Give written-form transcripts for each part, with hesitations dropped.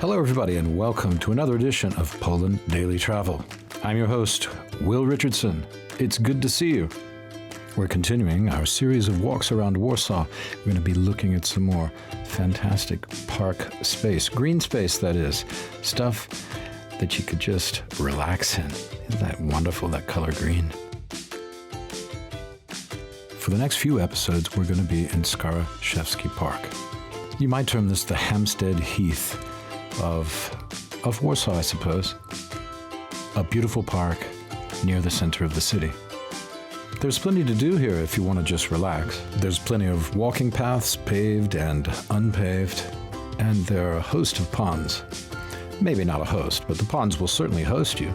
Hello, everybody, and welcome to another edition of Poland Daily Travel. I'm your host, Will Richardson. It's good to see you. We're continuing our series of walks around Warsaw. We're going to be looking at some more fantastic park space, green space, that is, stuff that you could just relax in. Isn't that wonderful, that color green? For the next few episodes, we're going to be in Skaryszewski Park. You might term this the Hampstead Heath of Warsaw, I suppose. A beautiful park near the center of the city. There's plenty to do here if you want to just relax. There's plenty of walking paths, paved and unpaved, and there are a host of ponds. Maybe not a host, but the ponds will certainly host you.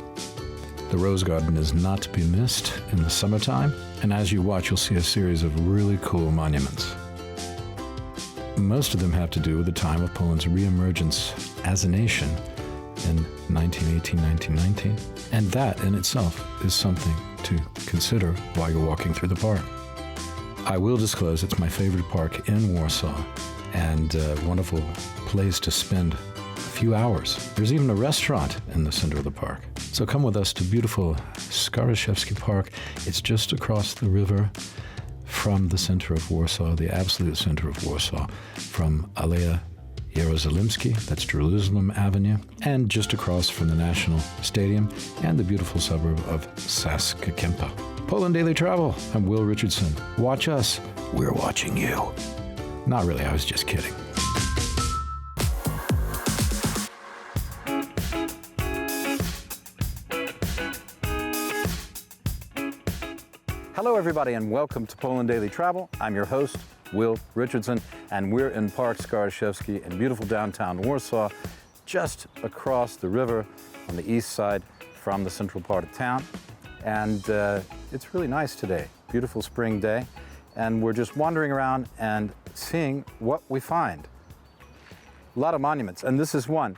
The Rose Garden is not to be missed in the summertime, and as you watch, you'll see a series of really cool monuments. Most of them have to do with the time of Poland's re-emergence as a nation in 1918, 1919, and that in itself is something to consider while you're walking through the park. I will disclose it's my favorite park in Warsaw and a wonderful place to spend a few hours. There's even a restaurant in the center of the park. So come with us to beautiful Skaryszewski Park. It's just across the river from the center of Warsaw, the absolute center of Warsaw, from Aleja Jerozolimski, that's Jerusalem Avenue, and just across from the National Stadium and the beautiful suburb of Saskakimpa. Poland Daily Travel, I'm Will Richardson. Watch us, we're watching you. Not really, I was just kidding. Hello, everybody, and welcome to Poland Daily Travel. I'm your host, Will Richardson, and we're in Park Skaryszewski in beautiful downtown Warsaw, just across the river on the east side from the central part of town. And it's really nice today, beautiful spring day, and we're just wandering around and seeing what we find. A lot of monuments, and this is one.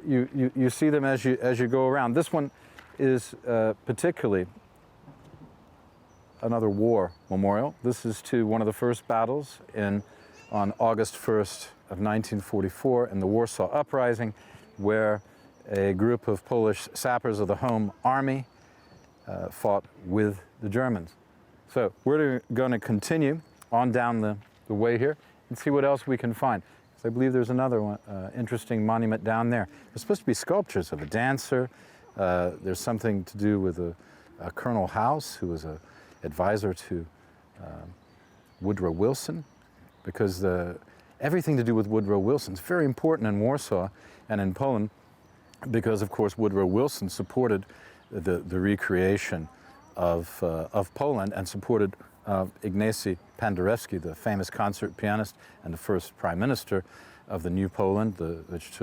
You see them as you go around. This one is particularly another war memorial. This is to one of the first battles on August 1st of 1944 in the Warsaw Uprising, where a group of Polish sappers of the Home Army fought with the Germans. So we're going to continue on down the way here and see what else we can find. So I believe there's another one, interesting monument down there. There's supposed to be sculptures of a dancer. There's something to do with a Colonel House, who was a advisor to Woodrow Wilson, because everything to do with Woodrow Wilson is very important in Warsaw and in Poland, because of course Woodrow Wilson supported the recreation of Poland and supported Ignacy Penderecki, the famous concert pianist and the first prime minister of the New Poland, which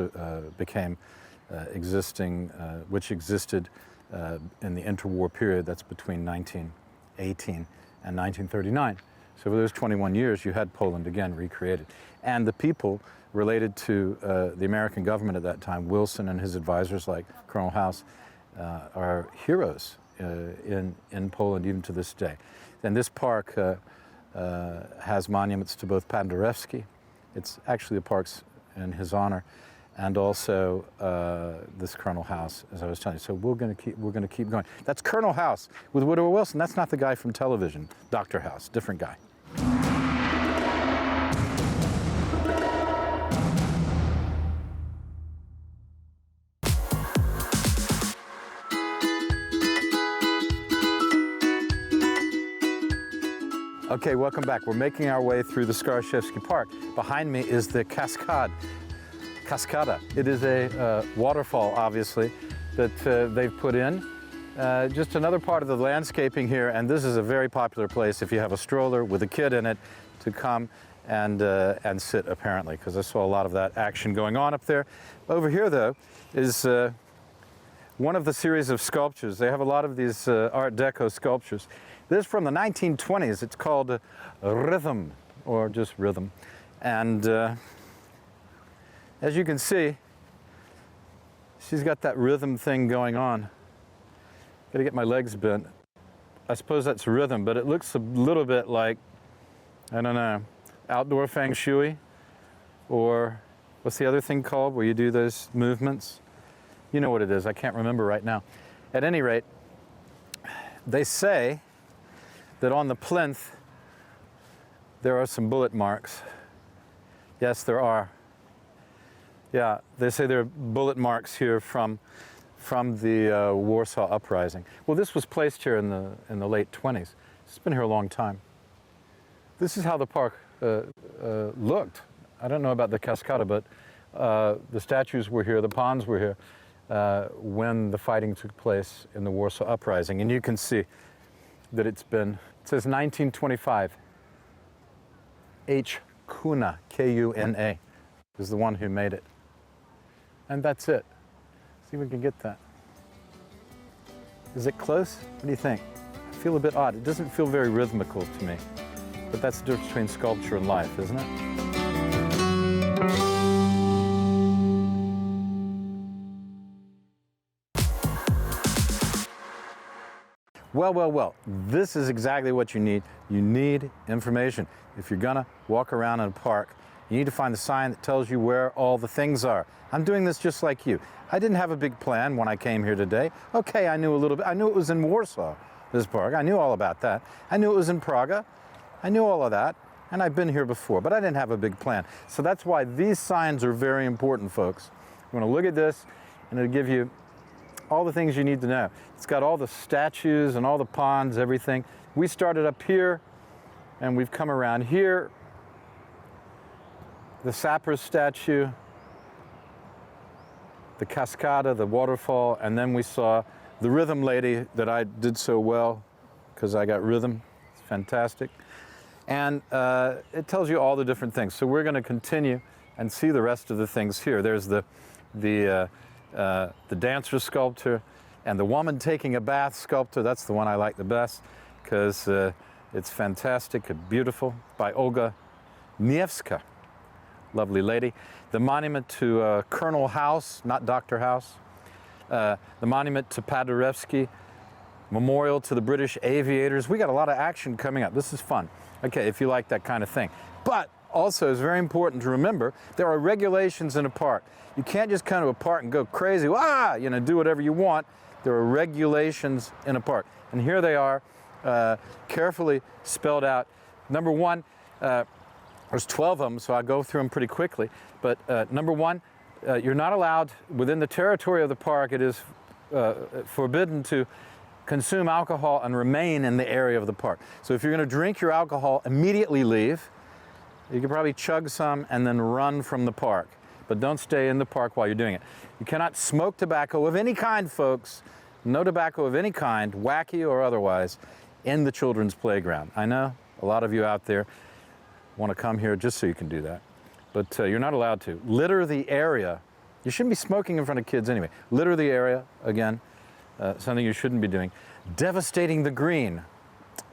existed in the interwar period. That's between 1918 and 1939. So for those 21 years, you had Poland again recreated. And the people related to the American government at that time, Wilson and his advisors like Colonel House, are heroes in Poland even to this day. And this park has monuments to both Penderecki. It's actually the park's in his honor, and also this Colonel House, as I was telling you. So we're going to keep going. That's Colonel House with Woodrow Wilson. That's not the guy from television, Dr. House, different guy. Okay, welcome back. We're making our way through the Skaryszewski Park. Behind me is the Cascada. It is a waterfall, obviously, that they've put in. Just another part of the landscaping here, and this is a very popular place if you have a stroller with a kid in it to come and sit, apparently, because I saw a lot of that action going on up there. Over here, though, is one of the series of sculptures. They have a lot of these Art Deco sculptures. This is from the 1920s. It's called Rhythm, or just Rhythm. And as you can see, she's got that rhythm thing going on. Gotta get my legs bent. I suppose that's rhythm, but it looks a little bit like, I don't know, outdoor feng shui, or What's the other thing called where you do those movements? You know what it is. I can't remember right now. At any rate, they say that on the plinth there are some bullet marks. Yes, there are. Yeah, they say there are bullet marks here from the Warsaw uprising. Well, this was placed here in the late 20s. It's been here a long time. This is how the park looked. I don't know about the cascada, but the statues were here, the ponds were here when the fighting took place in the Warsaw uprising. And you can see that it says 1925. H. Kuna, K-U-N-A, is the one who made it. And that's it. See if we can get that. Is it close? What do you think? I feel a bit odd. It doesn't feel very rhythmical to me. But that's the difference between sculpture and life, isn't it? Well, well, well, this is exactly what you need. You need information. If you're gonna walk around in a park, you need to find the sign that tells you where all the things are. I'm doing this just like you. I didn't have a big plan when I came here today. Okay, I knew a little bit. I knew it was in Warsaw, this park. I knew all about that. I knew it was in Praga. I knew all of that, and I've been here before, but I didn't have a big plan. So that's why these signs are very important, folks. You want to look at this, and it'll give you all the things you need to know. It's got all the statues and all the ponds, everything. We started up here, and we've come around here. The sapper's statue, the cascada, the waterfall, and then we saw the rhythm lady that I did so well because I got rhythm. It's fantastic. And it tells you all the different things. So we're going to continue and see the rest of the things here. There's the dancer sculpture and the woman taking a bath sculpture. That's the one I like the best because it's fantastic and beautiful, by Olga Niewska. Lovely lady. The monument to Colonel House, not Dr. House. The monument to Paderewski. Memorial to the British aviators. We got a lot of action coming up. This is fun. Okay, if you like that kind of thing. But also, it's very important to remember, there are regulations in a park. You can't just come to a park and go crazy, do whatever you want. There are regulations in a park. And here they are, carefully spelled out. Number one, there's 12 of them, so I'll go through them pretty quickly. But number one, you're not allowed, within the territory of the park, it is forbidden to consume alcohol and remain in the area of the park. So if you're going to drink your alcohol, immediately leave. You can probably chug some and then run from the park. But don't stay in the park while you're doing it. You cannot smoke tobacco of any kind, folks. No tobacco of any kind, wacky or otherwise, in the children's playground. I know a lot of you out there want to come here just so you can do that. But you're not allowed to. Litter the area. You shouldn't be smoking in front of kids anyway. Litter the area, again. Something you shouldn't be doing. Devastating the green.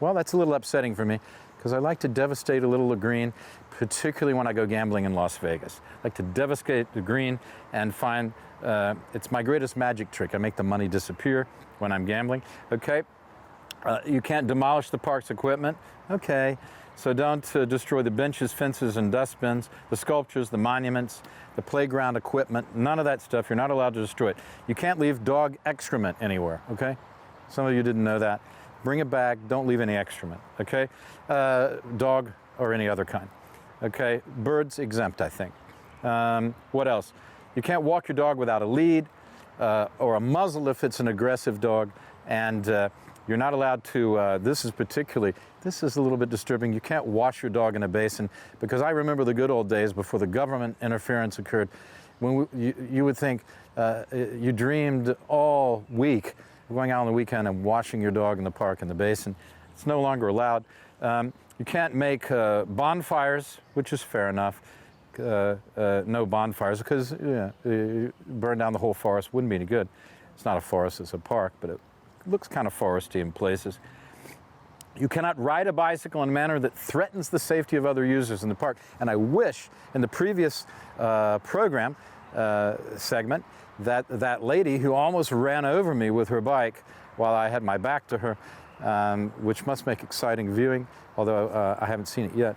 Well, that's a little upsetting for me because I like to devastate a little the green, particularly when I go gambling in Las Vegas. I like to devastate the green and find, it's my greatest magic trick. I make the money disappear when I'm gambling. Okay, you can't demolish the park's equipment. Okay, so don't destroy the benches, fences, and dustbins, the sculptures, the monuments, the playground equipment, none of that stuff. You're not allowed to destroy it. You can't leave dog excrement anywhere, okay? Some of you didn't know that. Bring it back, don't leave any excrement, okay? Dog or any other kind, okay? Birds exempt, I think. What else? You can't walk your dog without a lead or a muzzle if it's an aggressive dog, and you're not allowed to, this is a little bit disturbing. You can't wash your dog in a basin because I remember the good old days before the government interference occurred when you would think you dreamed all week of going out on the weekend and washing your dog in the park in the basin. It's no longer allowed. You can't make bonfires, which is fair enough. No bonfires because burn down the whole forest wouldn't be any good. It's not a forest, it's a park, but it looks kind of foresty in places. You cannot ride a bicycle in a manner that threatens the safety of other users in the park. And I wish in the previous program segment that lady who almost ran over me with her bike while I had my back to her, which must make exciting viewing, although I haven't seen it yet.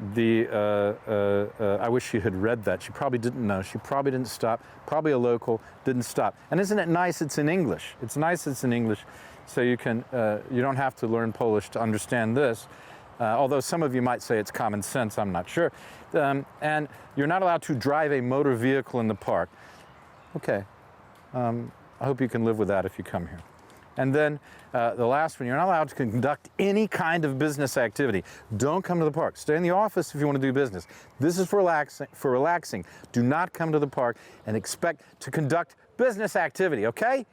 I wish she had read that. She probably didn't know. She probably didn't stop. Probably a local didn't stop. And isn't it nice it's in English? It's nice it's in English, so you don't have to learn Polish to understand this. Although some of you might say it's common sense, I'm not sure. And you're not allowed to drive a motor vehicle in the park. Okay, I hope you can live with that if you come here. And then the last one, you're not allowed to conduct any kind of business activity. Don't come to the park. Stay in the office if you want to do business. This is for relaxing. Do not come to the park and expect to conduct business activity, okay?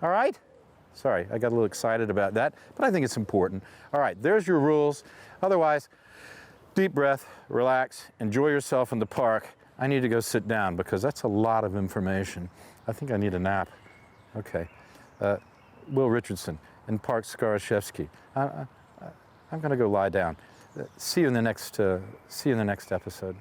All right? Sorry, I got a little excited about that, but I think it's important. All right, there's your rules. Otherwise, deep breath, relax, enjoy yourself in the park. I need to go sit down because that's a lot of information. I think I need a nap. Okay. Will Richardson in Park Skaryszewski. I'm going to go lie down. See you in the next episode.